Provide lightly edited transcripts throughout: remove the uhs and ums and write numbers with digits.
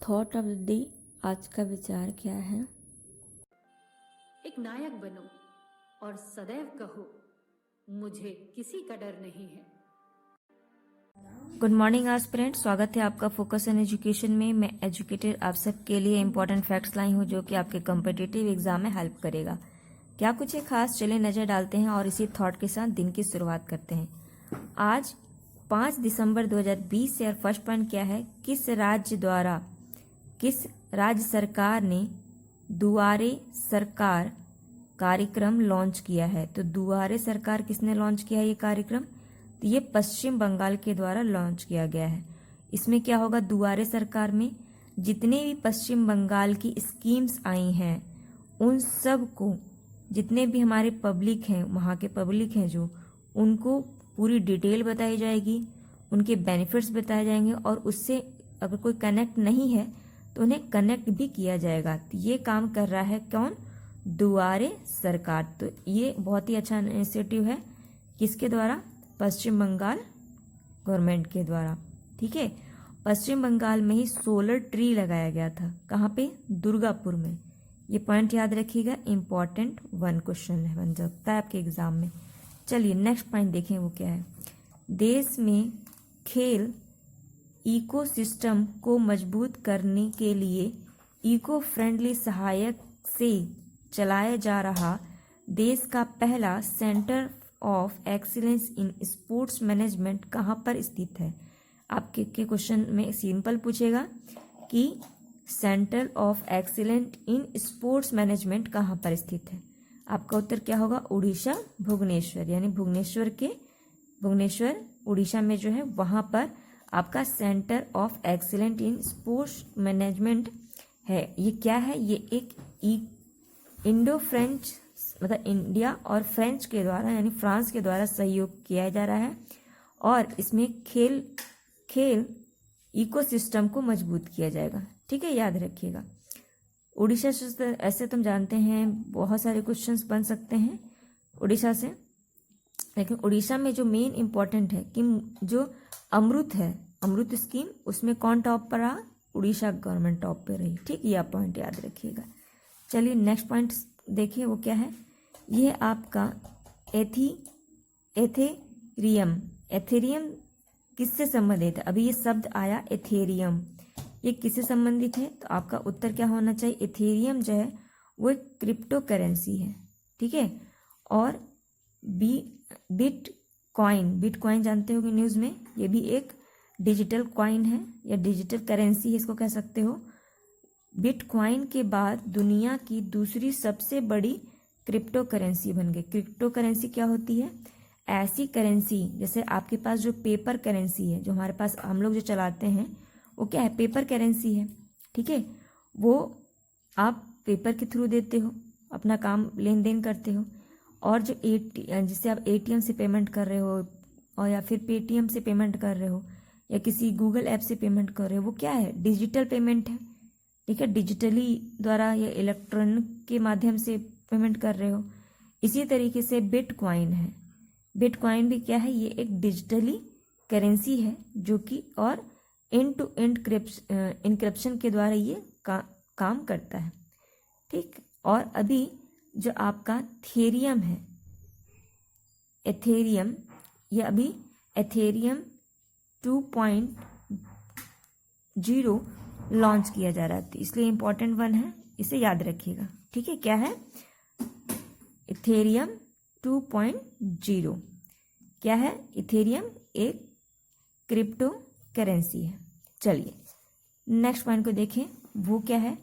Thought of the day, आज का विचार क्या है? एक नायक बनो और सदैव कहो मुझे किसी का डर नहीं है। गुड मॉर्निंग एस्पिरेंट, स्वागत है आपका फोकस ऑन एजुकेशन में। मैं एजुकेटेड आप सबके लिए इंपॉर्टेंट फैक्ट्स लाई हूँ जो कि आपके कम्पिटिटिव एग्जाम में हेल्प करेगा। क्या कुछ है खास, चलिए नज़र डालते हैं और इसी थॉट के साथ दिन की शुरुआत करते हैं। आज 5 दिसंबर 2020 से और फर्स्ट पॉइंट क्या है, किस राज्य सरकार ने दुआरे सरकार कार्यक्रम लॉन्च किया है? तो दुआरे सरकार किसने लॉन्च किया है ये कार्यक्रम? तो ये पश्चिम बंगाल के द्वारा लॉन्च किया गया है। इसमें क्या होगा, दुआरे सरकार में जितने भी पश्चिम बंगाल की स्कीम्स आई हैं उन सब को, जितने भी हमारे पब्लिक हैं, वहाँ के पब्लिक हैं जो, उनको पूरी डिटेल बताई जाएगी, उनके बेनिफिट्स बताए जाएंगे और उससे अगर कोई कनेक्ट नहीं है तो उन्हें कनेक्ट भी किया जाएगा। तो ये काम कर रहा है कौन? दुआरे सरकार। तो ये बहुत ही अच्छा इनिशिएटिव है, किसके द्वारा? पश्चिम बंगाल गवर्नमेंट के द्वारा। ठीक है, पश्चिम बंगाल में ही सोलर ट्री लगाया गया था। कहाँ पे? दुर्गापुर में। ये पॉइंट याद रखिएगा, इम्पॉर्टेंट 1 क्वेश्चन है, बन सकता है आपके एग्जाम में। चलिए नेक्स्ट पॉइंट देखें, वो क्या है। देश में खेल इकोसिस्टम को मजबूत करने के लिए इको फ्रेंडली सहायक से चलाया जा रहा देश का पहला centre of excellence in sports management कहाँ पर स्थित है? आपके क्वेश्चन में सिंपल पूछेगा कि centre of excellence in sports management कहाँ पर स्थित है। आपका उत्तर क्या होगा? उड़ीसा, भुवनेश्वर, यानी भुवनेश्वर उड़ीसा में जो है वहाँ पर आपका centre of excellence in sports management है। ये क्या है? ये एक इंडो फ्रेंच, मतलब इंडिया और फ्रेंच के द्वारा, यानी फ्रांस के द्वारा सहयोग किया जा रहा है और इसमें खेल इकोसिस्टम को मजबूत किया जाएगा। ठीक है, याद रखिएगा। उड़ीसा से ऐसे तुम जानते हैं बहुत सारे क्वेश्चंस बन सकते हैं उड़ीसा से, लेकिन उड़ीसा में जो मेन इम्पॉर्टेंट है कि जो अमृत है, अमृत स्कीम, उसमें कौन टॉप पर रहा? उड़ीसा गवर्नमेंट टॉप पे रही। ठीक, यह पॉइंट याद रखिएगा। चलिए नेक्स्ट पॉइंट देखिए, वो क्या है। ये आपका एथेरियम किससे संबंधित है? अभी ये शब्द आया एथेरियम, ये किससे संबंधित है? तो आपका उत्तर क्या होना चाहिए? एथेरियम जो है वो एक क्रिप्टो करेंसी है। ठीक है, और बिटकॉइन जानते होंगे न्यूज़ में, ये भी एक डिजिटल कॉइन है या डिजिटल करेंसी है, इसको कह सकते हो। बिटकॉइन के बाद दुनिया की दूसरी सबसे बड़ी क्रिप्टो करेंसी बन गई। क्रिप्टो करेंसी क्या होती है? ऐसी करेंसी, जैसे आपके पास जो पेपर करेंसी है, जो हमारे पास हम लोग जो चलाते हैं, वो क्या है? पेपर करेंसी है। ठीक है, वो आप पेपर के थ्रू देते हो, अपना काम लेन देन करते हो। और जो जिससे आप एटीएम से पेमेंट कर रहे हो और या फिर पेटीएम से पेमेंट कर रहे हो या किसी गूगल ऐप से पेमेंट कर रहे हो, वो क्या है? डिजिटल पेमेंट है। ठीक है, डिजिटली द्वारा या इलेक्ट्रॉनिक के माध्यम से पेमेंट कर रहे हो। इसी तरीके से बिटकॉइन है। बिटकॉइन भी क्या है? ये एक डिजिटली करेंसी है जो कि और एंड टू एंड इनक्रिप्शन के द्वारा ये काम करता है। ठीक, और अभी जो आपका थेरियम है, एथेरियम, ये अभी एथेरियम 2.0 लॉन्च किया जा रहा है, इसलिए इम्पोर्टेंट 1 है, इसे याद रखिएगा। ठीक है, क्या है? इथेरियम 2.0 क्या है? इथेरियम एक क्रिप्टो करेंसी है। चलिए नेक्स्ट पॉइंट को देखें, वो क्या है।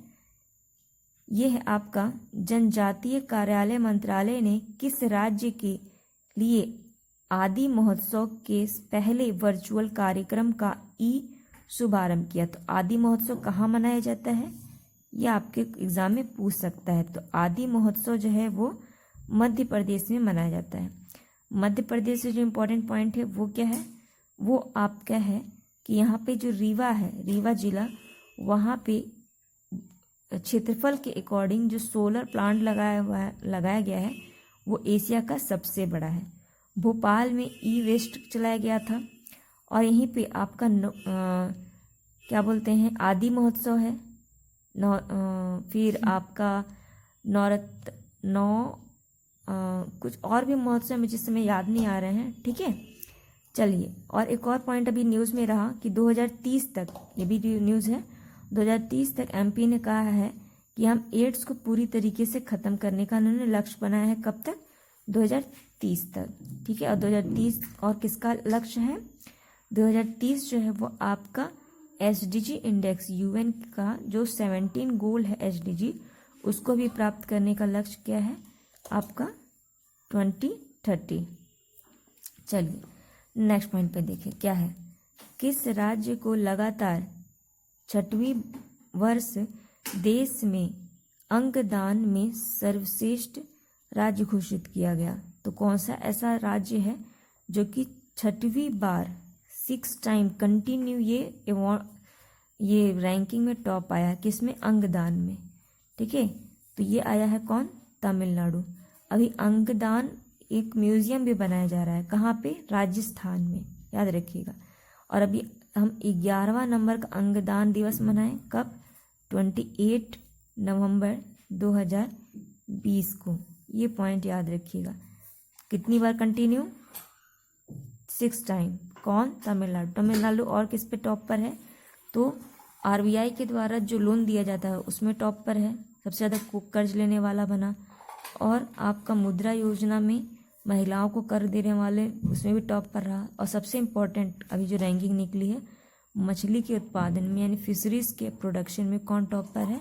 ये है आपका जनजातीय कार्यालय मंत्रालय ने किस राज्य के लिए आदि महोत्सव के पहले वर्चुअल कार्यक्रम का शुभारंभ किया? तो आदि महोत्सव कहाँ मनाया जाता है? ये आपके एग्जाम में पूछ सकता है। तो आदि महोत्सव जो है वो मध्य प्रदेश में मनाया जाता है। मध्य प्रदेश से जो इम्पोर्टेंट पॉइंट है वो क्या है? वो आपका है कि यहाँ पे जो रीवा है, रीवा जिला, वहाँ पे क्षेत्रफल के अकॉर्डिंग जो सोलर प्लांट लगाया गया है वो एशिया का सबसे बड़ा है। भोपाल में ई वेस्ट चलाया गया था और यहीं पे आपका क्या बोलते हैं, आदि महोत्सव है। फिर आपका नौरत नौ कुछ और भी महोत्सव मुझे इस समय याद नहीं आ रहे हैं, ठीक है। चलिए, और एक और पॉइंट अभी न्यूज़ में रहा कि 2030 तक, ये भी न्यूज़ है, 2030 तक एमपी ने कहा है कि हम एड्स को पूरी तरीके से ख़त्म करने का उन्होंने लक्ष्य बनाया है। कब तक? 2030 तक, ठीक है। और 2030 और किसका लक्ष्य है? 2030 जो है वो आपका एसडीजी इंडेक्स, यूएन का जो 17 गोल है एसडीजी, उसको भी प्राप्त करने का लक्ष्य क्या है आपका? 2030। चलिए नेक्स्ट पॉइंट पे देखें क्या है। किस राज्य को लगातार 6वीं वर्ष देश में अंगदान में सर्वश्रेष्ठ राज्य घोषित किया गया? तो कौन सा ऐसा राज्य है जो कि 6वीं बार 6 टाइम कंटिन्यू ये रैंकिंग में टॉप आया? किसमें? अंगदान में, ठीक है। तो ये आया है कौन? तमिलनाडु। अभी अंगदान एक म्यूजियम भी बनाया जा रहा है, कहाँ पे? राजस्थान में, याद रखिएगा। और अभी हम 11वां नंबर का अंगदान दिवस मनाएं, कब? 28 नवंबर 2020 को। ये पॉइंट याद रखिएगा। कितनी बार कंटिन्यू? 6 टाइम। कौन? तमिलनाडु। तमिलनाडु और किस पे टॉप पर है? तो आरबीआई के द्वारा जो लोन दिया जाता है उसमें टॉप पर है, सबसे ज़्यादा कर्ज लेने वाला बना। और आपका मुद्रा योजना में महिलाओं को कर देने वाले, उसमें भी टॉप पर रहा। और सबसे इम्पोर्टेंट अभी जो रैंकिंग निकली है, मछली के उत्पादन में यानी फिशरीज़ के प्रोडक्शन में कौन टॉप पर है?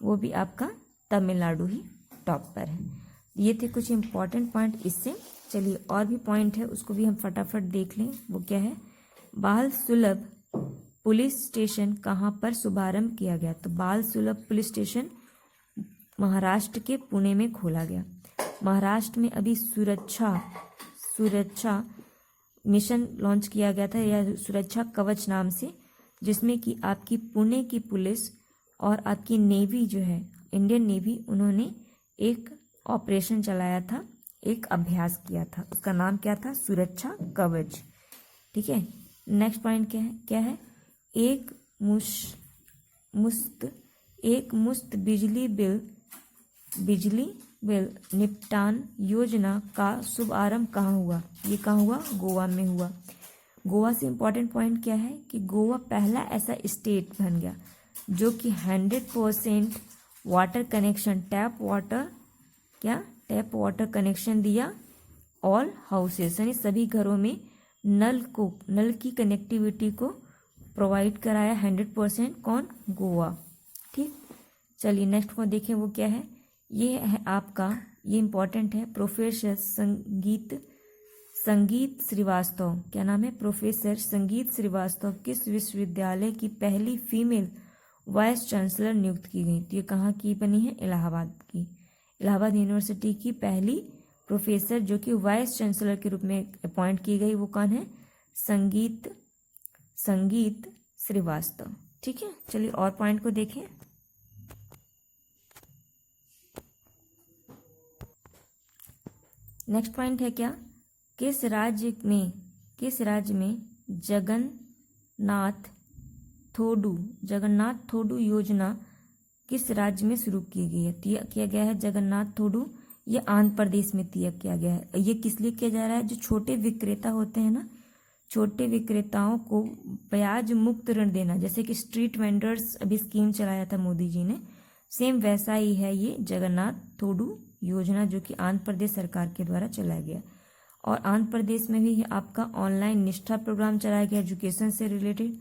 वो भी आपका तमिलनाडु ही टॉप पर है। ये थे कुछ इम्पोर्टेंट पॉइंट इससे। चलिए और भी पॉइंट है, उसको भी हम फटाफट देख लें। वो क्या है? बाल सुलभ पुलिस स्टेशन कहाँ पर शुभारंभ किया गया? तो बाल सुलभ पुलिस स्टेशन महाराष्ट्र के पुणे में खोला गया। महाराष्ट्र में अभी सुरक्षा मिशन लॉन्च किया गया था, या सुरक्षा कवच नाम से, जिसमें कि आपकी पुणे की पुलिस और आपकी नेवी जो है, इंडियन नेवी, उन्होंने एक ऑपरेशन चलाया था, एक अभ्यास किया था। उसका नाम क्या था? सुरक्षा कवच, ठीक है। नेक्स्ट पॉइंट क्या है? एक मुश्त बिजली बिल निपटान योजना का शुभारंभ कहाँ हुआ? ये कहाँ हुआ? गोवा में हुआ। गोवा से इम्पोर्टेंट पॉइंट क्या है कि गोवा पहला ऐसा स्टेट बन गया जो कि 100% water connection, tap water connection दिया ऑल हाउसेस, यानी सभी घरों में नल की कनेक्टिविटी को प्रोवाइड कराया 100%। कौन? गोवा, ठीक। चलिए नेक्स्ट को देखें, वो क्या है? ये है आपका, ये इम्पोर्टेंट है, प्रोफेसर संगीत श्रीवास्तव। क्या नाम है? प्रोफेसर संगीत श्रीवास्तव किस विश्वविद्यालय की पहली फीमेल वाइस चांसलर नियुक्त की गई? तो ये कहाँ की बनी है? इलाहाबाद की। इलाहाबाद यूनिवर्सिटी की पहली प्रोफेसर जो कि वाइस चांसलर के रूप में अपॉइंट की गई, वो कौन है? संगीत श्रीवास्तव, ठीक है। चलिए और पॉइंट को देखें। नेक्स्ट पॉइंट है क्या? किस राज्य में जगन्नाथ थोडू योजना किस राज्य में शुरू की गई है? किया गया है जगन्नाथ थोडू, ये आंध्र प्रदेश में किया गया है। ये किस लिए किया जा रहा है? जो छोटे विक्रेता होते हैं ना, छोटे विक्रेताओं को ब्याज मुक्त ऋण देना, जैसे कि स्ट्रीट वेंडर्स अभी स्कीम चलाया था मोदी जी ने, सेम वैसा ही है ये जगन्नाथ थोडू योजना, जो कि आंध्र प्रदेश सरकार के द्वारा चलाया गया। और आंध्र प्रदेश में भी आपका ऑनलाइन निष्ठा प्रोग्राम चलाया गया एजुकेशन से रिलेटेड।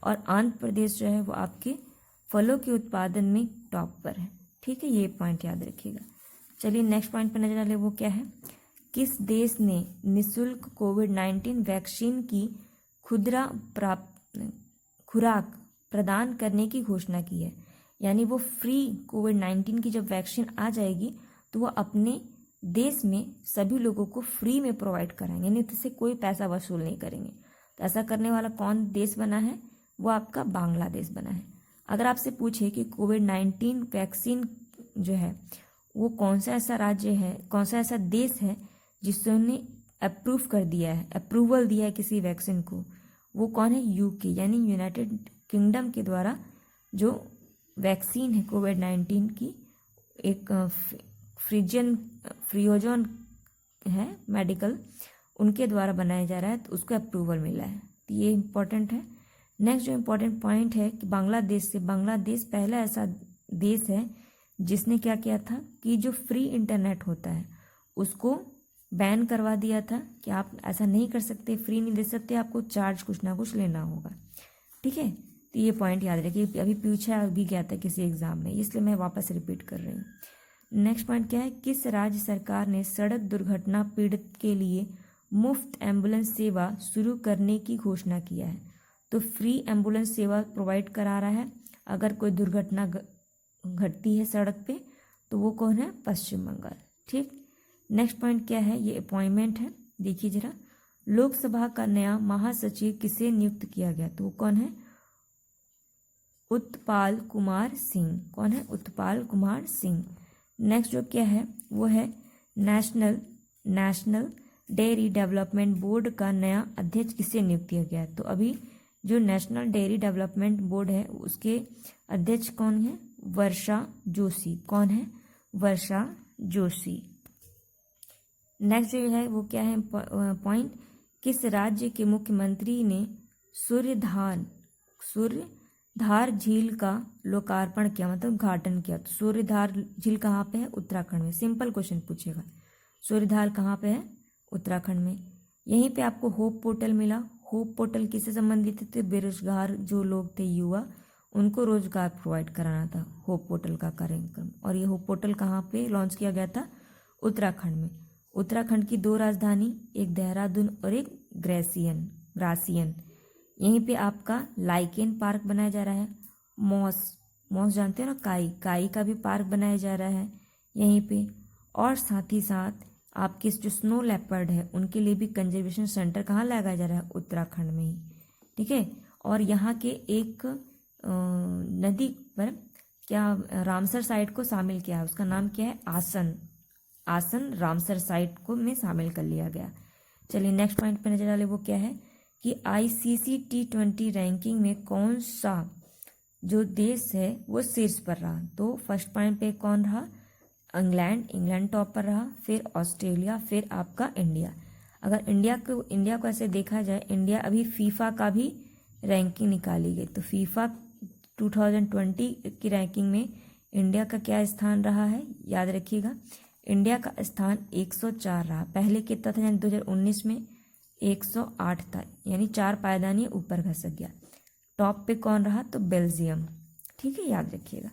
और आंध्र प्रदेश जो है वो आपके फलों के उत्पादन में टॉप पर है, ठीक है। ये पॉइंट याद रखिएगा। चलिए नेक्स्ट पॉइंट पर नजर डालें, वो क्या है? किस देश ने निःशुल्क कोविड-19 वैक्सीन की खुराक प्रदान करने की घोषणा की है? यानी वो फ्री कोविड-19 की जब वैक्सीन आ जाएगी तो वो अपने देश में सभी लोगों को फ्री में प्रोवाइड कराएंगे, यानी इससे कोई पैसा वसूल नहीं करेंगे। तो ऐसा करने वाला कौन देश बना है? वो आपका बांग्लादेश बना है। अगर आपसे पूछे कि कोविड-19 वैक्सीन जो है वो कौन सा ऐसा राज्य है, कौन सा ऐसा देश है जिसने अप्रूवल दिया है किसी वैक्सीन को, वो कौन है? यूके यानी यूनाइटेड किंगडम के द्वारा जो वैक्सीन है कोविड-19 की, एक फ्रियोजन है मेडिकल, उनके द्वारा बनाया जा रहा है, तो उसको अप्रूवल मिला है। तो ये इम्पोर्टेंट है। नेक्स्ट जो इम्पोर्टेंट पॉइंट है कि बांग्लादेश पहला ऐसा देश है जिसने क्या किया था कि जो फ्री इंटरनेट होता है उसको बैन करवा दिया था कि आप ऐसा नहीं कर सकते, फ्री नहीं दे सकते, आपको चार्ज कुछ ना कुछ लेना होगा। ठीक है, तो ये पॉइंट याद रखिए, अभी पूछा भी गया था किसी एग्जाम में, इसलिए मैं वापस रिपीट कर रही हूँ। नेक्स्ट पॉइंट क्या है? किस राज्य सरकार ने सड़क दुर्घटना पीड़ित के लिए मुफ्त एम्बुलेंस सेवा शुरू करने की घोषणा किया है? तो फ्री एम्बुलेंस सेवा प्रोवाइड करा रहा है अगर कोई दुर्घटना घटती है सड़क पे, तो वो कौन है? पश्चिम बंगाल। ठीक, नेक्स्ट पॉइंट क्या है? ये अपॉइंटमेंट है, देखिए जरा। लोकसभा का नया महासचिव किसे नियुक्त किया गया? तो वो कौन है? उत्पल कुमार सिंह। कौन है? उत्पल कुमार सिंह। नेक्स्ट जो क्या है वो है नेशनल डेयरी डेवलपमेंट बोर्ड का नया अध्यक्ष किसे नियुक्त किया गया? तो अभी जो नेशनल डेयरी डेवलपमेंट बोर्ड है उसके अध्यक्ष कौन है? वर्षा जोशी। कौन है? वर्षा जोशी। नेक्स्ट जो है वो क्या है पॉइंट? किस राज्य के मुख्यमंत्री ने सूर्यधार झील का लोकार्पण किया, मतलब उद्घाटन किया? तो सूर्यधार झील कहाँ पे है? उत्तराखंड में। सिंपल क्वेश्चन पूछेगा, सूर्यधार कहाँ पे है? उत्तराखंड में। यहीं पे आपको होप पोर्टल मिला। होप पोर्टल किससे संबंधित थे? बेरोजगार जो लोग थे, युवा, उनको रोजगार प्रोवाइड कराना था होप पोर्टल का कार्यक्रम। और ये होप पोर्टल कहाँ पे लॉन्च किया गया था? उत्तराखंड में। उत्तराखंड की 2 राजधानी, एक देहरादून और एक ग्रासियन। यहीं पे आपका लाइकेन पार्क बनाया जा रहा है। मॉस जानते हो ना, काई का भी पार्क बनाया जा रहा है यहीं पे। और साथ ही साथ आपके जो स्नो लेपर्ड है उनके लिए भी कंजर्वेशन सेंटर कहाँ लगाया जा रहा है? उत्तराखंड में ही। ठीक है, और यहाँ के एक नदी पर क्या रामसर साइट को शामिल किया है, उसका नाम क्या है? आसन रामसर साइट को में शामिल कर लिया गया। चलिए नेक्स्ट पॉइंट पे नजर डालें, वो क्या है कि ICC T20 रैंकिंग में कौन सा जो देश है वो शीर्ष पर रहा? तो फर्स्ट पॉइंट पे कौन रहा? इंग्लैंड टॉप पर रहा, फिर ऑस्ट्रेलिया, फिर आपका इंडिया। अगर इंडिया को ऐसे देखा जाए, इंडिया अभी फीफा का भी रैंकिंग निकाली गई, तो फीफा 2020 की रैंकिंग में इंडिया का क्या स्थान रहा है? याद रखिएगा, इंडिया का स्थान 104 रहा। पहले कितना था? यानी 2019 में 108 था, यानी 4 पायदानी ऊपर खसक गया। टॉप पे कौन रहा? तो बेल्जियम। ठीक है, याद रखिएगा।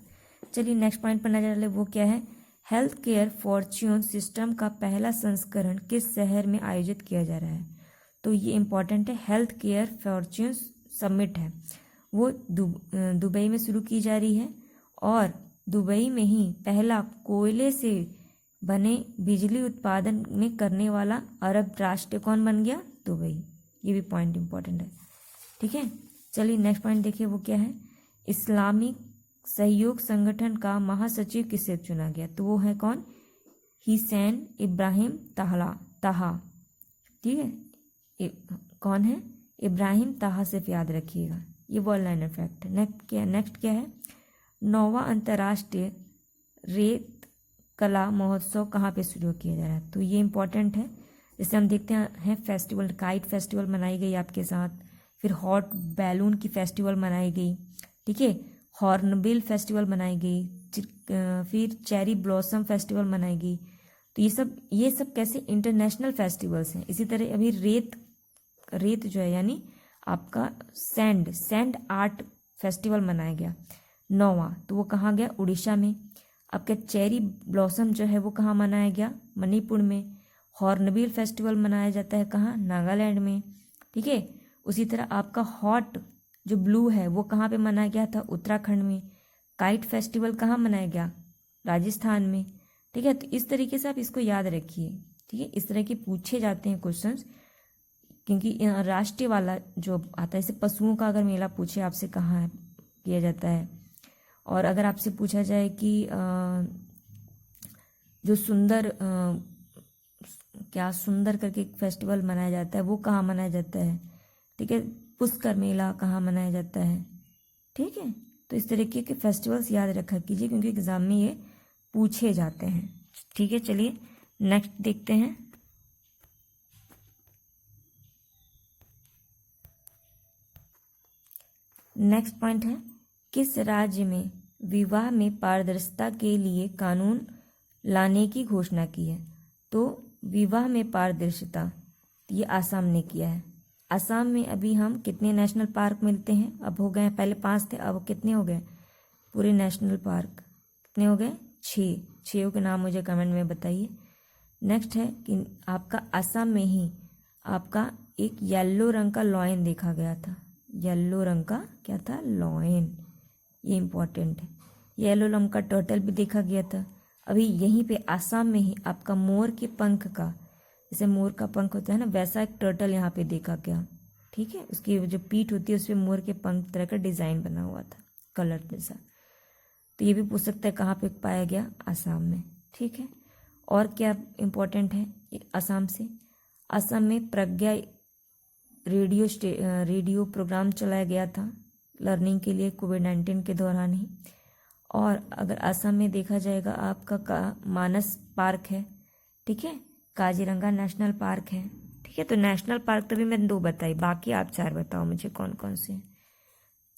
चलिए नेक्स्ट पॉइंट पर नजर डालें, वो क्या है? हेल्थ केयर फॉर्च्यून सिस्टम का पहला संस्करण किस शहर में आयोजित किया जा रहा है? तो ये इंपॉर्टेंट है। हेल्थ केयर फॉर्च्यून समिट है वो दुबई में शुरू की जा रही है, और दुबई में ही पहला कोयले से बने बिजली उत्पादन में करने वाला अरब राष्ट्र कौन बन गया? दुबई। ये भी पॉइंट इंपॉर्टेंट है। ठीक है, चलिए नेक्स्ट पॉइंट देखिए, वो क्या है? इस्लामिक सहयोग संगठन का महासचिव किसे चुना गया? तो वो है कौन? हिसैन इब्राहिम ताहा। ठीक है, कौन है? इब्राहिम ताहा, सिर्फ याद रखिएगा, ये वन लाइनर फैक्ट है। नेक्स्ट क्या है? 9वां अंतर्राष्ट्रीय रेत कला महोत्सव कहाँ पे शुरू किया जा रहा है? तो ये इंपॉर्टेंट है। जैसे हम देखते हैं फेस्टिवल, काइट फेस्टिवल मनाई गई आपके साथ, फिर हॉट बैलून की फेस्टिवल मनाई गई। ठीक है, हॉर्नबिल फेस्टिवल मनाई गई, फिर चेरी ब्लॉसम फेस्टिवल मनाई गई। तो ये सब कैसे इंटरनेशनल फेस्टिवल्स हैं। इसी तरह अभी रेत जो है यानी आपका सैंड आर्ट फेस्टिवल मनाया गया 9वां, तो वो कहाँ गया? उड़ीसा में। आपका चेरी ब्लॉसम जो है वो कहाँ मनाया गया? मणिपुर में। हॉर्नबिल फेस्टिवल मनाया जाता है कहाँ? नागालैंड में। ठीक है, उसी तरह आपका हॉट जो ब्लू है वो कहाँ पे मनाया गया था? उत्तराखंड में। काइट फेस्टिवल कहाँ मनाया गया? राजस्थान में। ठीक है, तो इस तरीके से आप इसको याद रखिए। ठीक है, इस तरह के पूछे जाते हैं क्वेश्चंस, क्योंकि राष्ट्रीय वाला जो आता है, जैसे पशुओं का अगर मेला पूछे आपसे कहाँ किया जाता है, और अगर आपसे पूछा जाए कि जो सुंदर करके एक फेस्टिवल मनाया जाता है वो कहाँ मनाया जाता है? ठीक है, पुष्कर मेला कहाँ मनाया जाता है। ठीक है, तो इस तरीके के फेस्टिवल्स याद रखा कीजिए क्योंकि एग्जाम में ये पूछे जाते हैं। ठीक है, चलिए नेक्स्ट देखते हैं। नेक्स्ट पॉइंट है, किस राज्य में विवाह में पारदर्शिता के लिए कानून लाने की घोषणा की है। तो विवाह में पारदर्शिता ये आसाम ने किया है। आसाम में अभी हम कितने नेशनल पार्क मिलते हैं, अब हो गए, पहले 5 थे, अब कितने हो गए पूरे नेशनल पार्क, कितने हो गए 6। 6 के नाम मुझे कमेंट में बताइए। नेक्स्ट है कि आपका आसाम में ही आपका एक येलो रंग का लॉयन देखा गया था। येलो रंग का क्या था, लॉयन, ये इम्पोर्टेंट है। येलो रंग का टर्टल भी देखा गया था। अभी यहीं पे आसाम में ही आपका मोर के पंख का, जैसे मोर का पंख होता है ना, वैसा एक टर्टल यहाँ पे देखा गया। ठीक है, उसकी जो पीठ होती है उस पर मोर के पंख तरह का डिजाइन बना हुआ था कलर जैसा। तो ये भी पूछ सकता है कहाँ पे पाया गया, आसाम में। ठीक है, और क्या इम्पोर्टेंट है आसाम से, आसाम में प्रज्ञा रेडियो प्रोग्राम चलाया गया था लर्निंग के लिए कोविड-19 के दौरान ही। और अगर असम में देखा जाएगा आपका मानस पार्क है। ठीक है, काजीरंगा नेशनल पार्क है। ठीक है, तो नेशनल पार्क तो भी मैंने 2 बताई, बाकी आप 4 बताओ मुझे कौन कौन से।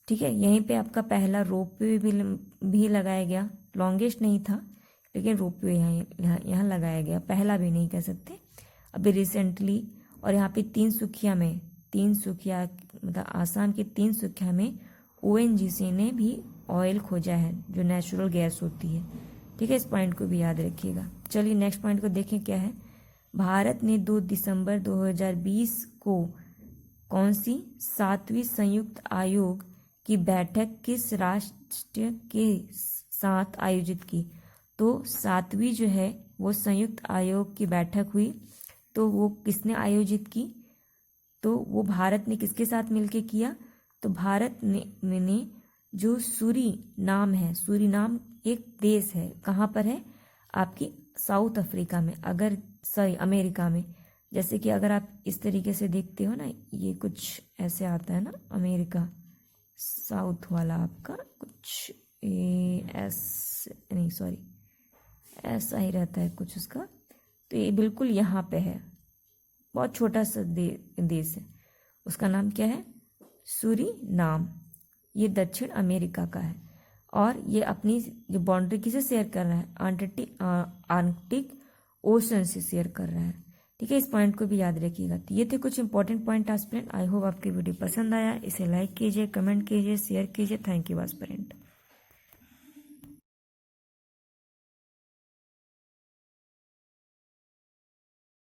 ठीक है, यहीं पे आपका पहला रोपवे भी लगाया गया, लॉन्गेस्ट नहीं था लेकिन रोपवे यहाँ लगाया गया, पहला भी नहीं कह सकते, अभी रिसेंटली। और यहाँ पे तीनसुकिया मतलब आसाम के तीनसुकिया में ONGC ने भी ऑयल खोजा है जो नेचुरल गैस होती है। ठीक है, इस पॉइंट को भी याद रखिएगा। चलिए नेक्स्ट पॉइंट को देखें क्या है। भारत ने 2 दिसंबर 2020 को कौन सी 7वीं संयुक्त आयोग की बैठक किस राष्ट्र के साथ आयोजित की। तो 7वीं जो है वो संयुक्त आयोग की बैठक हुई, तो वो किसने आयोजित की, तो वो भारत ने किसके साथ मिलके किया। तो भारत ने जो सूरीनाम है, सूरीनाम एक देश है, कहाँ पर है आपकी साउथ अफ्रीका में, अगर सॉरी अमेरिका में। जैसे कि अगर आप इस तरीके से देखते हो ना, ये कुछ ऐसे आता है ना अमेरिका, साउथ वाला आपका कुछ ऐसा ही रहता है कुछ उसका। तो ये बिल्कुल यहाँ पे है, बहुत छोटा सा देश है, उसका नाम क्या है, सूरीनाम। ये दक्षिण अमेरिका का है और ये अपनी जो बाउंड्री किसे शेयर कर रहा है, आर्कटिक ओशन से शेयर कर रहा है। ठीक है, इस पॉइंट को भी याद रखिएगा। तो ये थे कुछ important point aspirant. I hope आपकी वीडियो पसंद आया, इसे लाइक कीजिए, कमेंट कीजिए, शेयर कीजिए। Thank you aspirant.